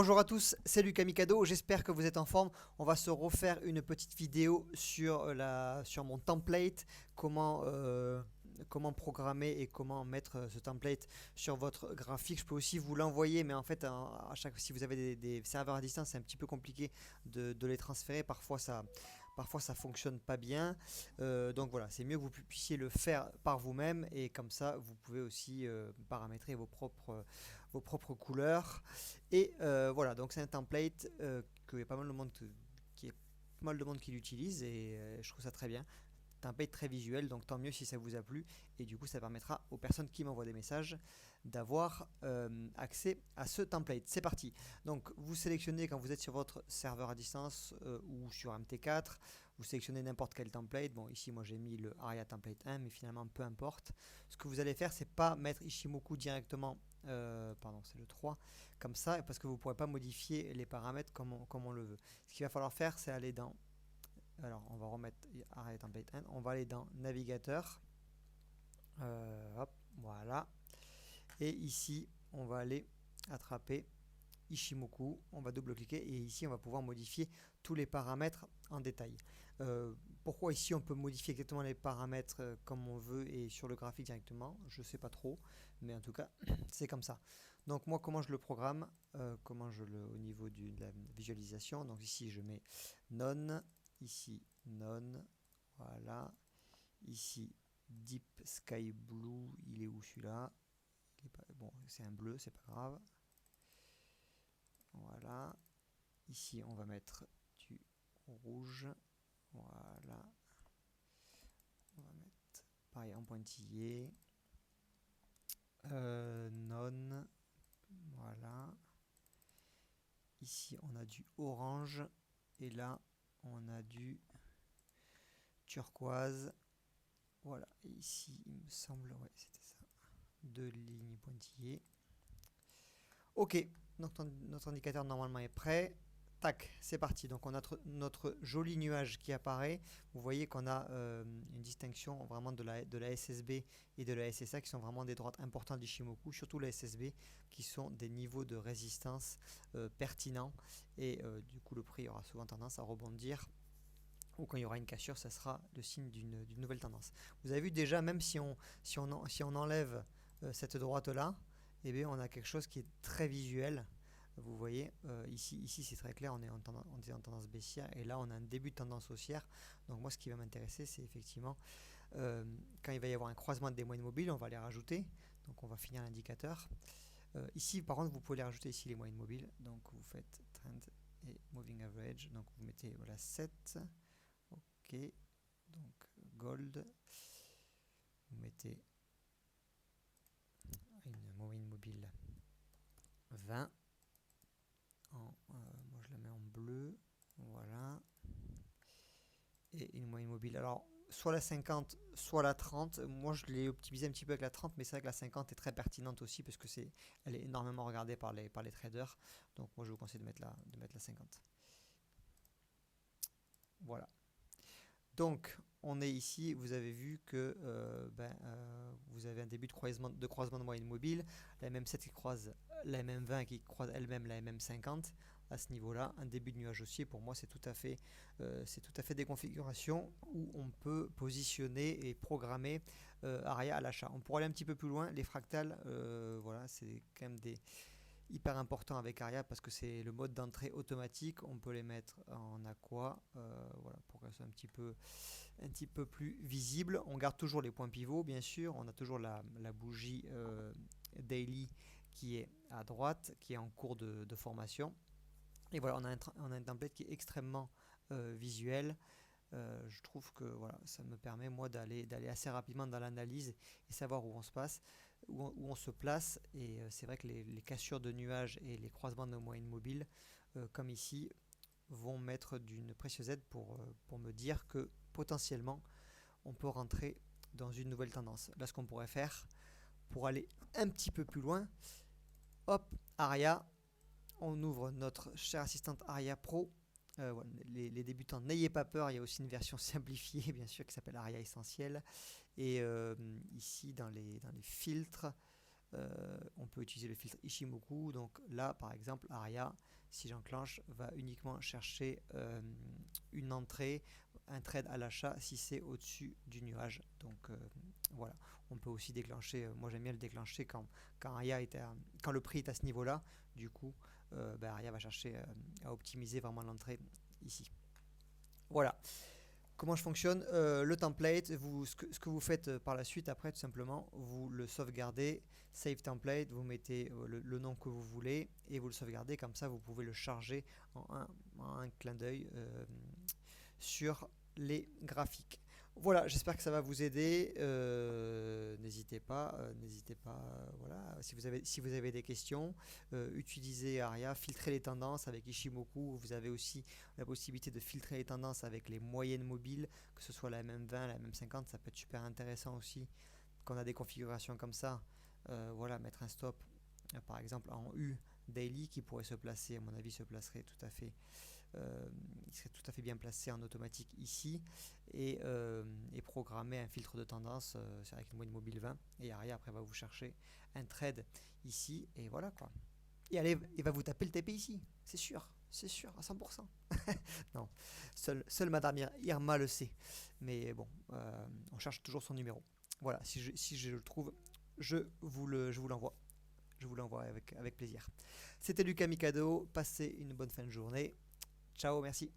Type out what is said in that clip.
Bonjour à tous, c'est Lucas Mikado, j'espère que vous êtes en forme. On va se refaire une petite vidéo sur mon template, comment programmer et comment mettre ce template sur votre graphique. Je peux aussi vous l'envoyer, mais en fait, si vous avez des serveurs à distance, c'est un petit peu compliqué de les transférer. Parfois ça fonctionne pas bien. Donc voilà, c'est mieux que vous puissiez le faire par vous-même et comme ça, vous pouvez aussi paramétrer vos propres couleurs. Et voilà, donc c'est un template que y a pas mal de monde qui est pas mal de monde qui l'utilise et je trouve ça très bien. Template très visuel, donc tant mieux si ça vous a plu. Et du coup, ça permettra aux personnes qui m'envoient des messages d'avoir accès à ce template. C'est parti. Donc, vous sélectionnez quand vous êtes sur votre serveur à distance ou sur MT4, vous sélectionnez n'importe quel template. Bon, ici, moi j'ai mis le Aria Template 1, mais finalement, peu importe. Ce que vous allez faire, c'est pas mettre Ishimoku directement. Pardon, c'est le 3 comme ça, parce que vous ne pourrez pas modifier les paramètres comme on le veut. Ce qu'il va falloir faire, c'est aller dans. Alors, on va remettre Aria Template 1. On va aller dans Navigateur. Hop, voilà. Et ici, on va aller attraper Ishimoku, on va double-cliquer et ici on va pouvoir modifier tous les paramètres en détail. Pourquoi ici on peut modifier exactement les paramètres comme on veut et sur le graphique directement, je ne sais pas trop, mais en tout cas c'est comme ça. Donc moi comment je le programme, au niveau de la visualisation, donc ici je mets none, ici none, voilà, ici deep sky blue, il est où celui-là? Bon, c'est un bleu, c'est pas grave. Voilà. Ici, on va mettre du rouge. Voilà. On va mettre pareil en pointillé. Non. Voilà. Ici, on a du orange. Et là, on a du turquoise. Voilà. Et ici, il me semble, ouais, c'était ça. Deux lignes pointillées. Ok. Donc, notre indicateur normalement est prêt. Tac, c'est parti. Donc on a notre joli nuage qui apparaît. Vous voyez qu'on a une distinction vraiment de la SSB et de la SSA qui sont vraiment des droites importantes d'Ishimoku, surtout la SSB qui sont des niveaux de résistance pertinents et du coup le prix aura souvent tendance à rebondir ou quand il y aura une cassure, ça sera le signe d'une nouvelle tendance. Vous avez vu déjà, même si on enlève cette droite là, eh bien, on a quelque chose qui est très visuel. Vous voyez, ici c'est très clair, on est en tendance baissière et là on a un début de tendance haussière. Donc moi ce qui va m'intéresser c'est effectivement quand il va y avoir un croisement des moyennes mobiles, on va les rajouter. Donc on va finir l'indicateur. Ici par contre vous pouvez les rajouter ici les moyennes mobiles. Donc vous faites trend et moving average. Donc vous mettez voilà 7. Ok, donc gold. Vous mettez une moyenne mobile 20. Moi je la mets en bleu, voilà, et une moyenne mobile. Alors, soit la 50, soit la 30. Moi je l'ai optimisé un petit peu avec la 30, mais c'est vrai que la 50 est très pertinente aussi parce que elle est énormément regardée par les traders. Donc, moi je vous conseille de mettre la 50. Voilà. Donc, on est ici, vous avez vu que vous avez un début de croisement de moyenne mobile, la MM7 qui croise la MM20 qui croise elle-même la MM50 à ce niveau-là, un début de nuage haussier. Pour moi, c'est tout à fait des configurations où on peut positionner et programmer Aria à l'achat. On pourrait aller un petit peu plus loin, les fractales, voilà, c'est quand même hyper important avec Aria parce que c'est le mode d'entrée automatique. On peut les mettre en aqua, voilà, pour qu'elles soient un petit peu plus visibles. On garde toujours les points pivots, bien sûr. On a toujours la bougie daily qui est à droite, qui est en cours de formation. Et voilà, on a un template qui est extrêmement visuel. Je trouve que voilà, ça me permet moi d'aller assez rapidement dans l'analyse et savoir où on se passe, où on se place. Et c'est vrai que les cassures de nuages et les croisements de moyennes mobiles, comme ici, vont mettre d'une précieuse aide pour me dire que potentiellement on peut rentrer dans une nouvelle tendance. Là, ce qu'on pourrait faire pour aller un petit peu plus loin, hop, Aria, on ouvre notre chère assistante Aria Pro. Voilà, les débutants, n'ayez pas peur, il y a aussi une version simplifiée, bien sûr, qui s'appelle Aria Essentiel. Et ici, dans les filtres, On peut utiliser le filtre Ishimoku. Donc là, par exemple, Aria, si j'enclenche, va uniquement chercher une entrée, un trade à l'achat si c'est au-dessus du nuage. Donc voilà, on peut aussi déclencher, moi j'aime bien le déclencher quand, Aria quand le prix est à ce niveau-là. Du coup, Aria va chercher à optimiser vraiment l'entrée ici. Voilà. Comment je fonctionne le template, ce que vous faites par la suite après, tout simplement, vous le sauvegardez, save template, vous mettez le nom que vous voulez et vous le sauvegardez, comme ça vous pouvez le charger en un clin d'œil sur les graphiques. Voilà, j'espère que ça va vous aider. N'hésitez pas, voilà, si vous avez des questions, utilisez Aria, filtrez les tendances avec Ishimoku. Vous avez aussi la possibilité de filtrer les tendances avec les moyennes mobiles, que ce soit la MM20, la MM50, ça peut être super intéressant aussi. Quand on a des configurations comme ça, voilà, mettre un stop, par exemple en U daily qui pourrait se placer, à mon avis, se placerait tout à fait il serait tout à fait bien placé en automatique ici et programmer un filtre de tendance avec une moyenne mobile 20 et Aria après va vous chercher un trade ici et voilà quoi. Et allez, il va vous taper le TP ici, c'est sûr à 100%. Non, seule Madame Irma le sait, mais bon, on cherche toujours son numéro. Voilà, si je le trouve, je vous l'envoie. Je vous l'envoie avec plaisir. C'était Lucas Mikado, passez une bonne fin de journée. Ciao, merci.